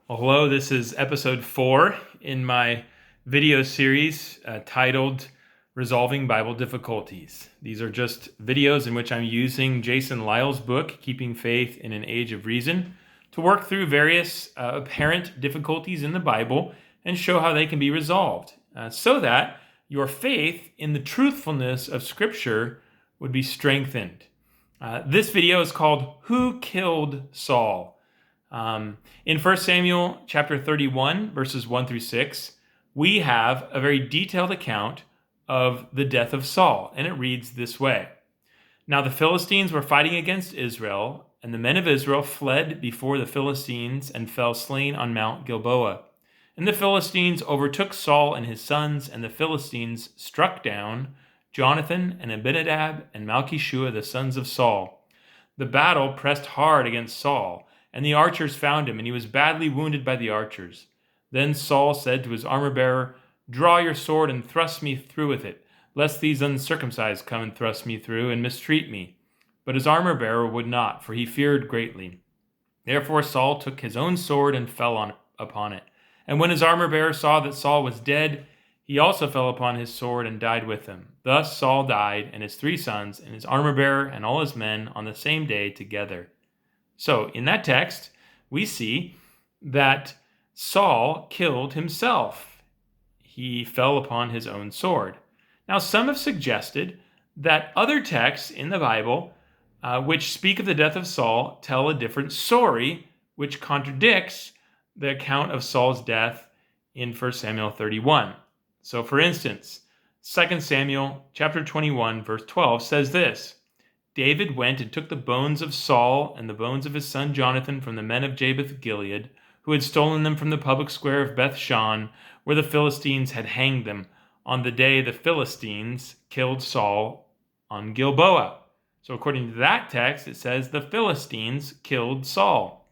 Well, hello, this is episode 4 in my video series titled Resolving Bible Difficulties. These are just videos in which I'm using Jason Lyle's book, Keeping Faith in an Age of Reason, to work through various apparent difficulties in the Bible and show how they can be resolved so that your faith in the truthfulness of Scripture would be strengthened. This video is called Who Killed Saul? In 1 Samuel chapter 31, verses 1 through 6, we have a very detailed account of the death of Saul, and it reads this way. Now the Philistines were fighting against Israel, and the men of Israel fled before the Philistines and fell slain on Mount Gilboa. And the Philistines overtook Saul and his sons, and the Philistines struck down Jonathan and Abinadab and Malchishua, the sons of Saul. The battle pressed hard against Saul, and the archers found him, and he was badly wounded by the archers. Then Saul said to his armor-bearer, "Draw your sword and thrust me through with it, lest these uncircumcised come and thrust me through and mistreat me." But his armor-bearer would not, for he feared greatly. Therefore Saul took his own sword and fell upon it. And when his armor-bearer saw that Saul was dead, he also fell upon his sword and died with him. Thus Saul died, and his 3 sons, and his armor-bearer, and all his men on the same day together. So in that text, we see that Saul killed himself. He fell upon his own sword. Now, some have suggested that other texts in the Bible, which speak of the death of Saul, tell a different story, which contradicts the account of Saul's death in 1 Samuel 31. So, for instance, 2 Samuel chapter 21, verse 12 says this, David went and took the bones of Saul and the bones of his son Jonathan from the men of Jabesh Gilead, who had stolen them from the public square of Beth-shan, where the Philistines had hanged them, on the day the Philistines killed Saul on Gilboa. So according to that text, it says the Philistines killed Saul.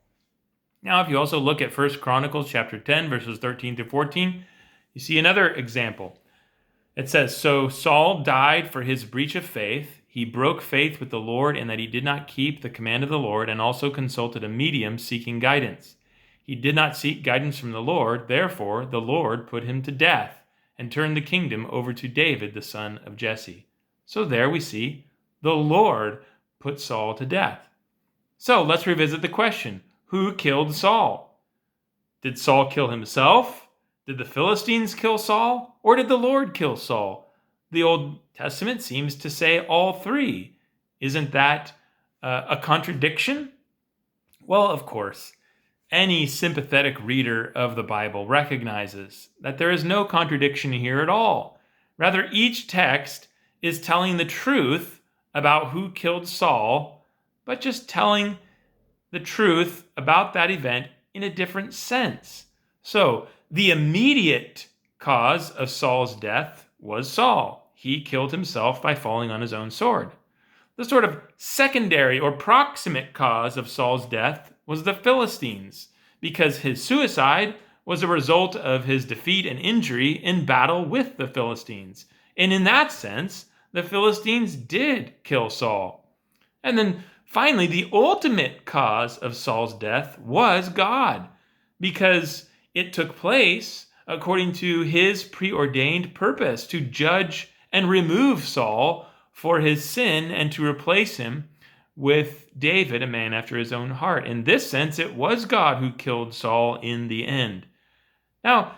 Now, if you also look at 1 Chronicles chapter 10, verses 13 to 14, you see another example. It says, "So Saul died for his breach of faith. He broke faith with the Lord in that he did not keep the command of the Lord and also consulted a medium seeking guidance. He did not seek guidance from the Lord. Therefore, the Lord put him to death and turned the kingdom over to David, the son of Jesse." So there we see the Lord put Saul to death. So let's revisit the question. Who killed Saul? Did Saul kill himself? Did the Philistines kill Saul? Or did the Lord kill Saul? The Old Testament seems to say all three. Isn't that a contradiction? Well, of course, any sympathetic reader of the Bible recognizes that there is no contradiction here at all. Rather, each text is telling the truth about who killed Saul, but just telling the truth about that event in a different sense. So, the immediate cause of Saul's death was Saul. He killed himself by falling on his own sword. The sort of secondary or proximate cause of Saul's death was the Philistines, because his suicide was a result of his defeat and injury in battle with the Philistines. And in that sense, the Philistines did kill Saul. And then finally, the ultimate cause of Saul's death was God, because it took place according to his preordained purpose to judge and remove Saul for his sin and to replace him with David, a man after his own heart. In this sense, it was God who killed Saul in the end. Now,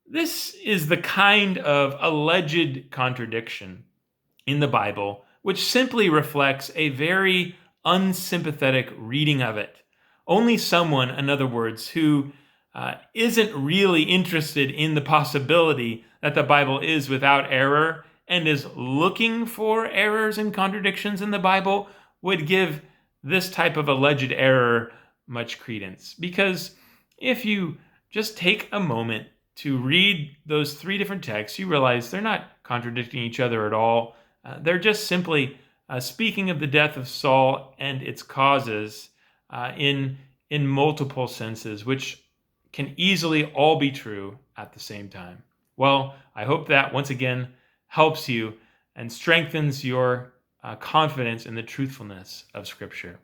this is the kind of alleged contradiction in the Bible which simply reflects a very unsympathetic reading of it. Only someone, in other words, who isn't really interested in the possibility that the Bible is without error and is looking for errors and contradictions in the Bible would give this type of alleged error much credence. Because if you just take a moment to read those 3 different texts, you realize they're not contradicting each other at all. They're just simply speaking of the death of Saul and its causes in multiple senses, which can easily all be true at the same time. Well, I hope that once again helps you and strengthens your confidence in the truthfulness of Scripture.